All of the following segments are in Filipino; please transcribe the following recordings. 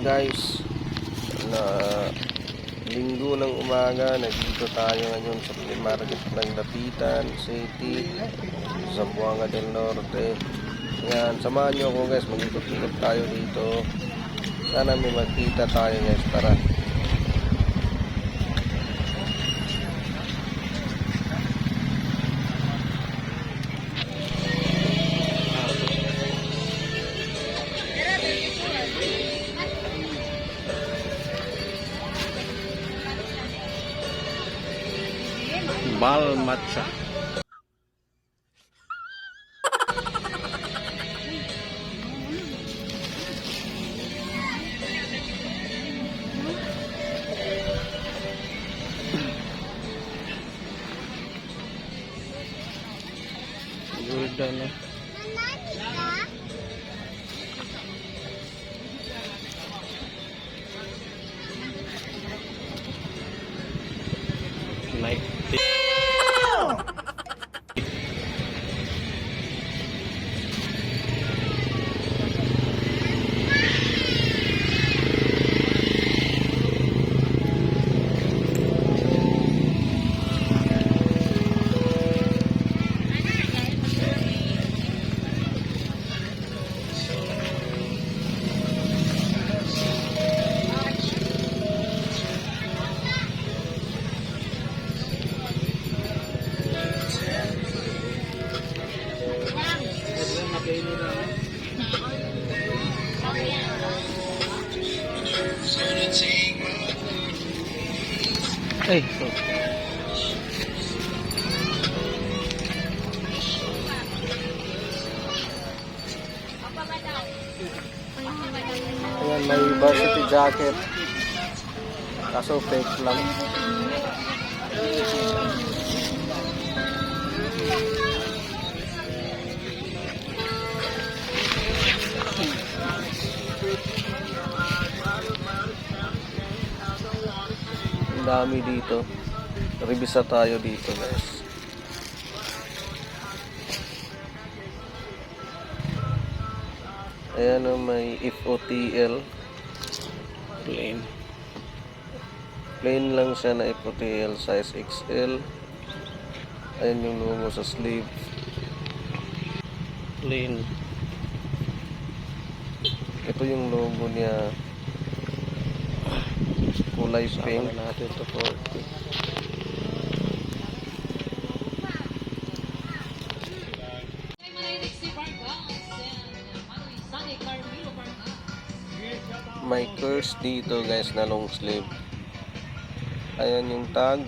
Guys, na linggo ng umaga, nandito tayo ngayon sa flea market ng Dapitan City, sa Buanga del Norte. Yan, samahan nyo ako guys, mag-ikot-ikot tayo dito. Sana may magkita tayo guys, tara. Bal matcha. Gulda no. Like Ay, ayan, may varsity jacket. Kaso fake lang. Ang dami dito. Revisa tayo dito guys. Ayan o, may FOTL. plain. Plain lang siya na FOTL size XL. Ayan yung logo sa sleeve. Plain. Ito yung logo niya. Kulay Sama pink. na natin to 40. May curse dito guys na long sleeve. Ayan yung tag.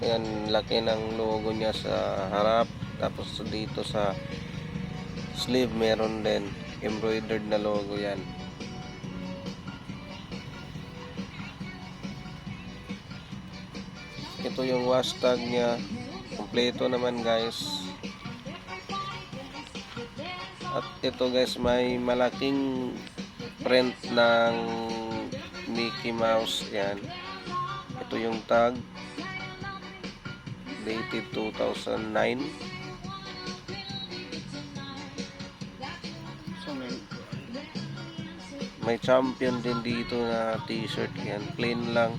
Ayan, laki ng logo niya sa harap. Tapos dito sa sleeve meron din embroidered na logo yan. Ito yung wash tag niya. Kompleto naman guys. At ito guys, may malaking print ng Mickey Mouse. Yan. Ito yung tag. Dated 2009. May champion din dito na t-shirt. Yan. Plain lang.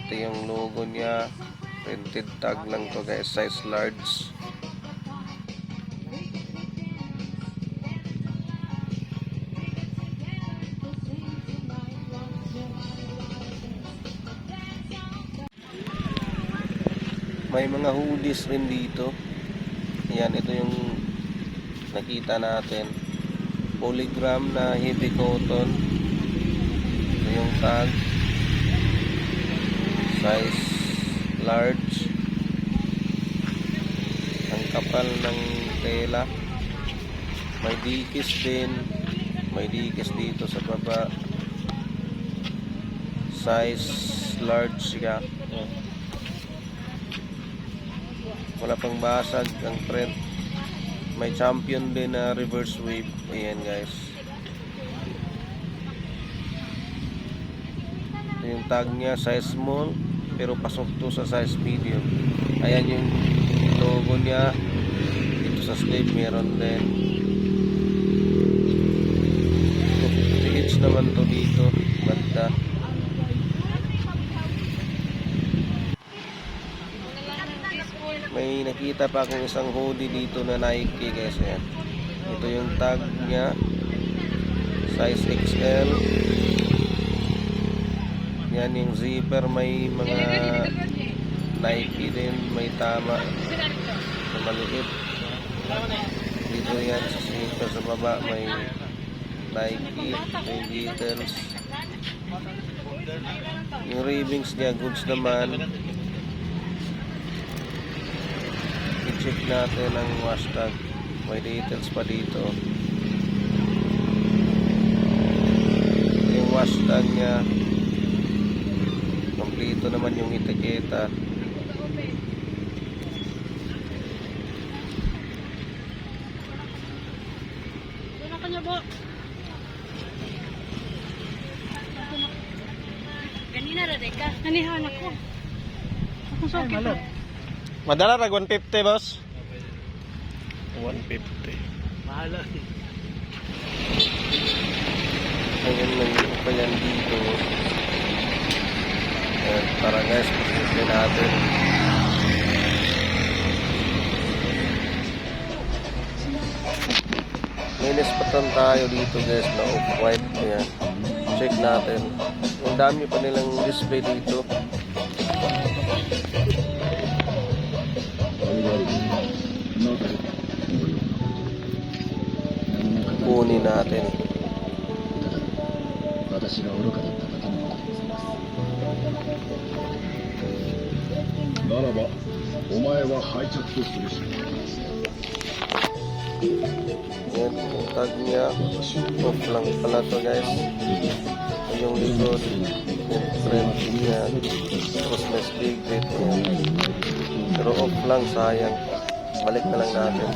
Ito yung logo niya. Printed tag lang to guys. Size large. May mga hoodies rin dito. Yan, ito yung nakita natin. Polygram na heavy cotton. Ito yung tag. Size large. Ang kapal ng tela. May dikis din. May dikis dito sa baba. Size large siya. Wala pang basag ang print. May champion din na reverse wave. Ayan guys. Ito yung tag niya, size small pero pasok to sa size medium. Ayan yung logo niya. Dito sa sleeve meron din. naman to dito. Banda. May nakita pa akong isang hoodie dito na Nike guys. Ayan. Ito yung tag niya. Size XL. Yan yung zipper. May mga Nike din. May tama na maliit. Dito yan sa zipper sa baba. May Nike. May details. Yung ribbings niya goods naman. I-check natin ang hashtag. May details pa dito. Yung hashtag niya kompleto naman yung etiketa. Ganina ra deka. Ganihan ako. Ako sa kita. Madala rag 150 boss. 150. Mahala. Ayun lang pa yan dito. Ayan, tara guys, pagkakas natin. May nispatan tayo dito guys na off-white. Ayan, check natin. Ang dami pa nilang display dito. Kunin natin. 私が愚かだっただけのことでございますならばお前は敗着とするしかない Yan, yung tag niya. Off lang pala to guys. Ito yung likod. Yung frame niya. Tapos may speed rate niya. Pero off lang, sayang. Balik na lang natin.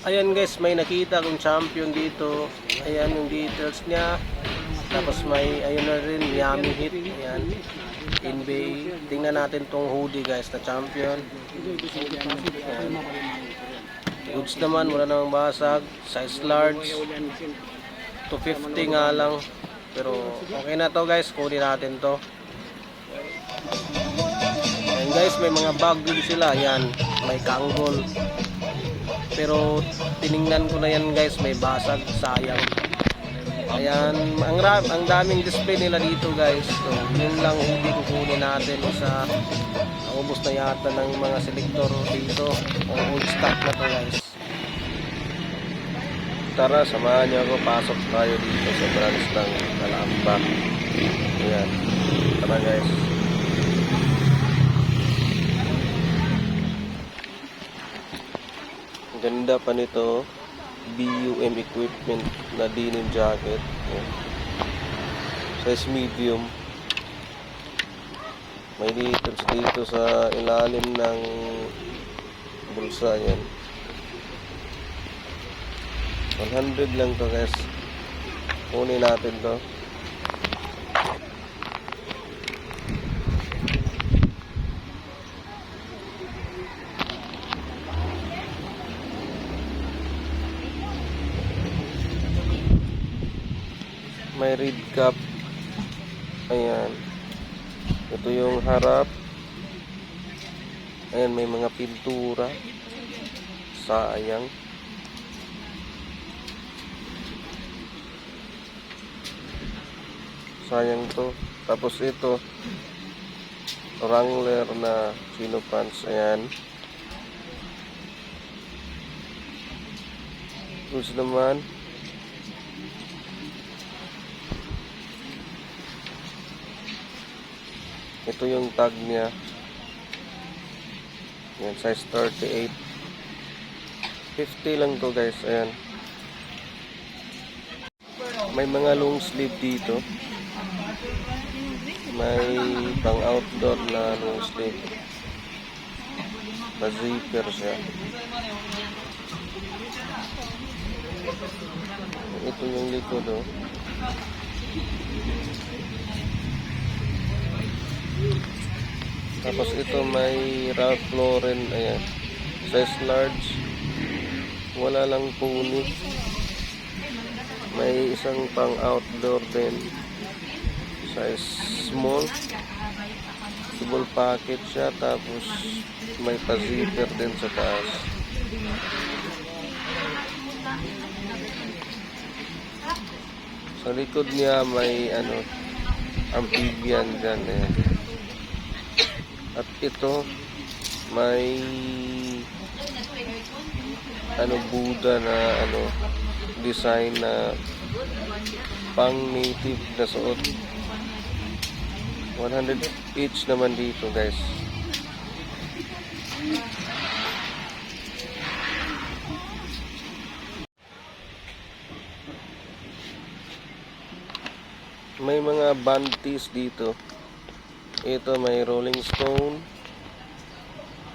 Ayan guys, may nakita akong champion dito. Ayan yung details niya. Tapos may ayun na rin, Miami Heat. Ayan, NBA. Tingnan natin tong hoodie guys na champion. Ayan. Goods naman, wala namang basag. Size large. 250 nga lang. Pero okay na to guys, kunin natin to. Ayan guys, may mga bag din sila. Ayan, may kanggol. Pero tiningnan ko na yan guys, may basag, sayang. Ayan, ang daming display nila dito guys. So, yun lang hindi kukunin natin sa naubos na yata ng mga selector dito. O old stock na to guys. Tara, samahan niyo ako. Pasok tayo dito sa branch ng Calamba. Ayan, tara guys. Ganda pa nito, BUM equipment na denim jacket. Ayan. Size medium. May details dito sa ilalim ng bulsa. Yan, 100 lang to guys. Kunin natin to. May red cap. Ayan, ito yung harap. Ayan, may mga pintura. Sayang. Sayang to. Tapos ito, Wrangler na chino pants. Ayan, goods naman. Ito yung tag niya. Yan, size 38. 50 lang to guys. Ayan. May mga long sleeve dito. May pang outdoor na long sleeve. Pa-zipper siya. Ito yung likod, oh. Tapos ito may Ralph Lauren, ayan, size large, wala lang puni. May isang pang outdoor din, size small, double pocket siya, tapos may pa-zipper din sa taas. Sa likod niya may amphibian dyan, ayan. At ito may Buddha na design na pang native na suot. 100 each naman dito, guys. May mga band tees dito. Ito may Rolling Stone,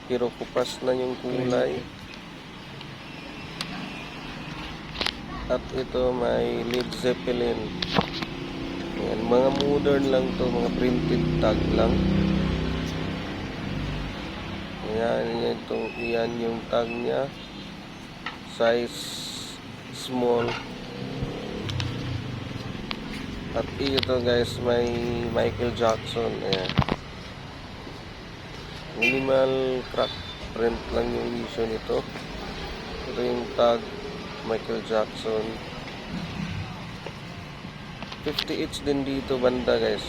pero kupas na yung kulay. At ito may Led Zeppelin. Ayan, mga modern lang to, mga printed tag lang. Ayan, yan yung tag niya. Size small. At ito, guys, may Michael Jackson. Ayan. Minimal crack print lang yung issue nito. Ito yung tag Michael Jackson. 50 each din dito banda, guys.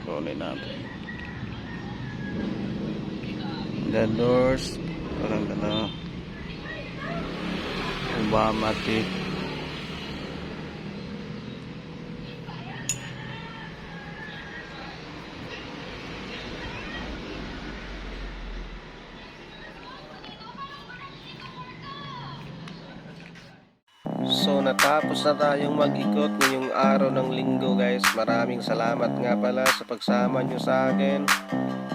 Kunin natin. The doors, parang Obama tip. So natapos na tayong mag-ikot ngayong araw ng linggo, guys. Maraming salamat nga pala sa pagsama nyo sa akin.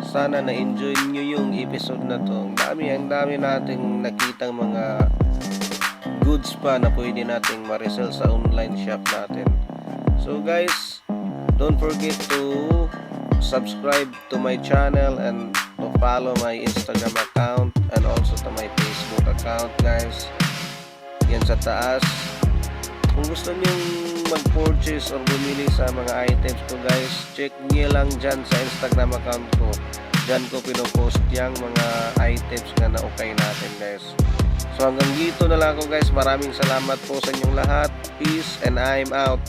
Sana na-enjoy nyo yung episode na to. Ang dami nating nakitang mga goods pa na pwede nating ma-resell sa online shop natin. So guys, don't forget to subscribe to my channel and to follow my Instagram account and also to my Facebook account, guys. Yan sa taas. Kung gusto nyong mag-purchase or bumili sa mga items ko, guys, check nyo lang dyan sa Instagram account ko. Dyan ko pinopost yung mga items na na-okay natin, guys. So hanggang dito na lang ako, guys. Maraming salamat po sa inyong lahat. Peace and I'm out.